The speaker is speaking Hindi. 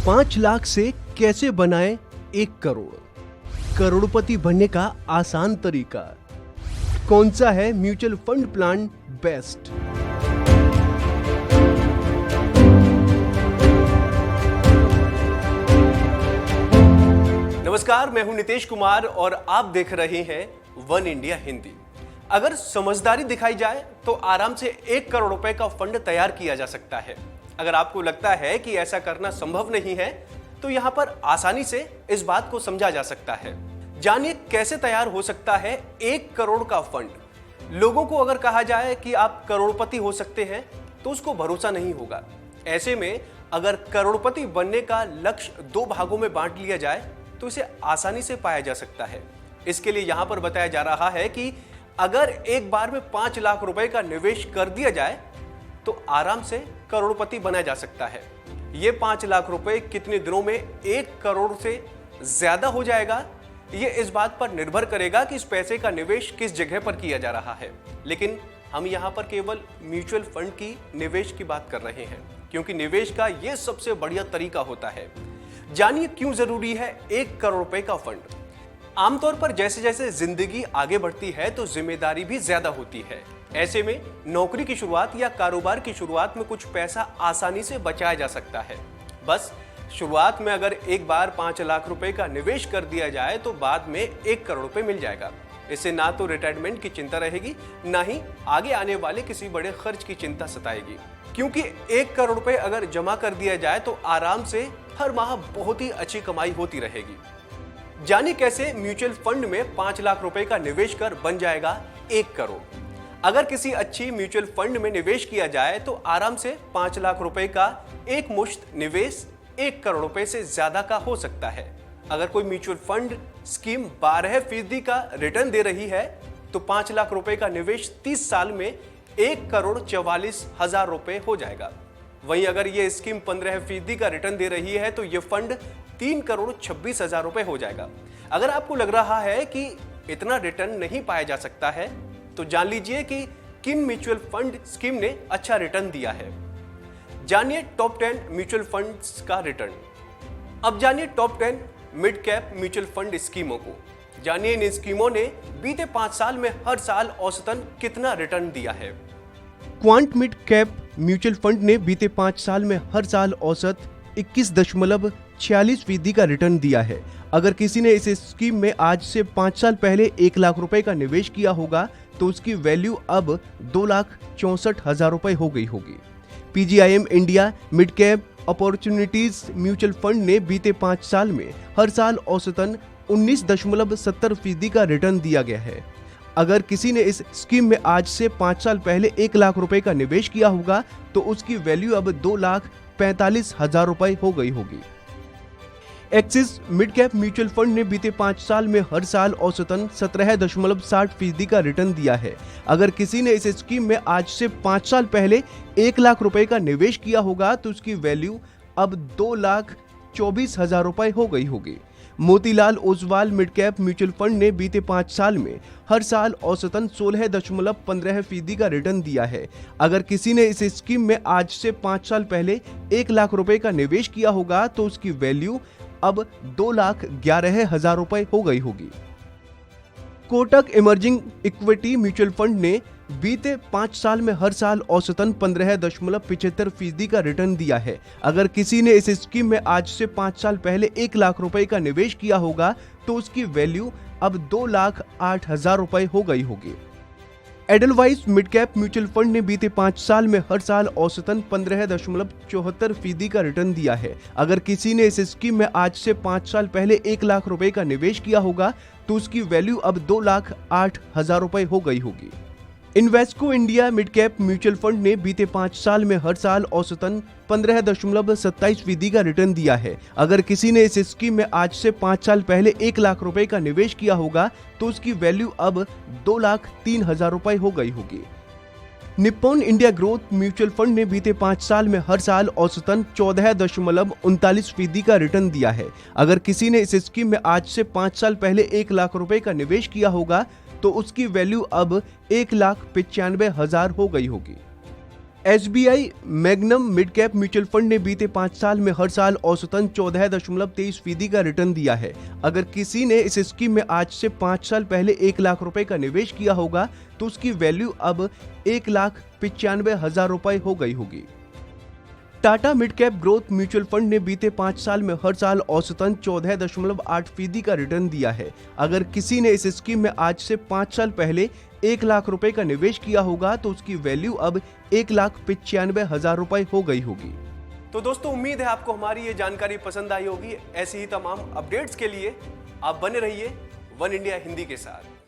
5 लाख से कैसे बनाएं 1 करोड़? करोड़पति बनने का आसान तरीका। कौन सा है म्यूचुअल फंड प्लान बेस्ट? नमस्कार, मैं हूं नितेश कुमार और आप देख रहे हैं वन इंडिया हिंदी। अगर समझदारी दिखाई जाए तो आराम से 1 करोड़ रुपए का फंड तैयार किया जा सकता है। अगर आपको लगता है कि ऐसा करना संभव नहीं है तो यहां पर आसानी से इस बात को समझा जा सकता है। जानिए कैसे तैयार हो सकता है 1 करोड़ का फंड। लोगों को अगर कहा जाए कि आप करोड़पति हो सकते हैं तो उसको भरोसा नहीं होगा। ऐसे में अगर करोड़पति बनने का लक्ष्य 2 भागों में बांट लिया जाए तो इसे आसानी से पाया जा सकता है। इसके लिए यहां पर बताया जा रहा है कि अगर एक बार में 5 लाख रुपए का निवेश कर दिया जाए तो आराम से करोड़पति बना जा सकता है। ये 5 लाख रुपए कितने दिनों में 1 करोड़ से ज्यादा हो जाएगा, ये इस बात पर निर्भर करेगा कि इस पैसे का निवेश किस जगह पर किया जा रहा है। लेकिन हम यहाँ पर केवल म्यूचुअल फंड की निवेश की बात कर रहे हैं, क्योंकि निवेश का ये सबसे बढ़िया तरीका होता है। जानिए क्यों जरूरी है 1 करोड़ रुपए का फंड। आमतौर पर जैसे जैसे जिंदगी आगे बढ़ती है तो जिम्मेदारी भी ज्यादा होती है। ऐसे में नौकरी की शुरुआत या कारोबार की शुरुआत में कुछ पैसा आसानी से बचाया जा सकता है। बस शुरुआत में अगर एक बार 5 लाख रुपए का निवेश कर दिया जाए तो बाद में 1 करोड़ रुपए मिल जाएगा। इससे ना तो रिटायरमेंट की चिंता रहेगी, ना ही आगे आने वाले किसी बड़े खर्च की चिंता सताएगी। क्योंकि 1 करोड़ रुपए अगर जमा कर दिया जाए तो आराम से हर माह बहुत ही अच्छी कमाई होती रहेगी। जानिए कैसे म्यूचुअल फंड में 5 लाख रुपए का निवेश कर बन जाएगा 1 करोड़। अगर किसी अच्छी म्यूचुअल फंड में निवेश किया जाए तो आराम से 5 लाख रुपए का एक मुश्त निवेश 1 करोड़ रुपए से ज्यादा का हो सकता है। अगर कोई म्यूचुअल फंड स्कीम 12% का रिटर्न दे रही है तो 5 लाख रुपए का निवेश 30 साल में 1,44,000 रुपए हो जाएगा। वहीं अगर ये स्कीम 15% का रिटर्न दे रही है तो ये फंड 3,26,000 रुपए हो जाएगा। अगर आपको लग रहा है कि इतना रिटर्न नहीं पाया जा सकता है तो जान लीजिए कि किन म्यूचुअल फंड स्कीम ने अच्छा रिटर्न दिया है। जानिए टॉप 10 म्यूचुअल फंड्स का रिटर्न। अब जानिए top 10 mid cap mutual fund स्कीमों को। जानिए इन स्कीमों ने बीते 5 साल में हर साल औसतन कितना रिटर्न दिया है। Quant mid cap mutual fund ने बीते 5 साल में हर साल औसत 21.46% का रिटर्न दिया है। अगर किसी ने इस स्कीम में आज से 5 साल पहले 1 लाख रुपए का निवेश किया होगा तो उसकी वैल्यू अब 2,64,000 रुपए हो गई होगी। PGIM India mid cap opportunities mutual fund ने बीते 5 साल में हर साल औसतन 19.70% का रिटर्न दिया गया है। अगर किसी ने इस स्कीम में आज से 5 साल पहले 1 लाख रुपए का निवेश किया होगा तो उसकी वैल्यू अब 2,45,000 रुपए हो गई होगी। Axis mid cap mutual fund ने बीते 5 साल में हर साल औसतन 17.60% का रिटर्न दिया है। अगर किसी ने इस स्कीम में आज से 5 साल पहले 1 लाख रुपए का निवेश किया होगा तो उसकी वैल्यू अब 2,24,000 रुपए हो गई होगी। Motilal Oswal mid cap mutual fund ने बीते 5 साल में हर साल औसतन 16.15% का रिटर्न दिया है। अगर किसी ने इस स्कीम में आज से 5 साल पहले 1 लाख रुपए का निवेश किया होगा तो उसकी वैल्यू अब 2,11,000 रुपए हो गई होगी। Kotak emerging equity mutual fund ने बीते 5 साल में हर साल औसतन 15.75% का रिटर्न दिया है। अगर किसी ने इस स्कीम में आज से 5 साल पहले 1 लाख रुपए का निवेश किया होगा तो उसकी वैल्यू अब 2,08,000 रुपए हो गई होगी। Edelweiss mid cap mutual fund ने बीते 5 साल में हर साल औसतन 15.74% का रिटर्न दिया है। अगर किसी ने इस स्कीम में आज से 5 साल पहले 1 लाख रुपए का निवेश किया होगा तो उसकी वैल्यू अब 2,08,000 रुपए हो गई होगी। Invesco India mid cap mutual fund ने बीते 5 साल में हर साल औसतन 15.27% का रिटर्न दिया है। अगर किसी ने इस स्कीम में आज से 5 साल पहले 1 लाख रुपए का निवेश किया होगा तो उसकी वैल्यू अब 2,03,000 रुपए हो गई होगी। Nippon India growth mutual fund ने बीते 5 साल में हर साल औसतन 14.39% का रिटर्न दिया है। अगर किसी ने इस स्कीम में आज से 5 साल पहले 1 लाख रुपए का निवेश किया होगा तो उसकी वैल्यू अब 1,95,000 हो गई होगी। SBI magnum mid cap mutual fund ने बीते 5 साल में हर साल औसतन 14.23% का रिटर्न दिया है। अगर किसी ने इस स्कीम में आज से 5 साल पहले 1 लाख रुपए का निवेश किया होगा तो उसकी वैल्यू अब 1,95,000 रुपए हो गई होगी। Tata mid cap growth mutual fund ने बीते 5 साल में हर साल औसतन 14.8% का रिटर्न दिया है। अगर किसी ने इस स्कीम में आज से 5 साल पहले 1 लाख रुपए का निवेश किया होगा तो उसकी वैल्यू अब 1,95,000 रुपए हो गई होगी। तो दोस्तों, उम्मीद है आपको हमारी ये जानकारी पसंद आई होगी। ऐसी ही तमाम अपडेट्स के लिए आप बने रहिए वन इंडिया हिंदी के साथ।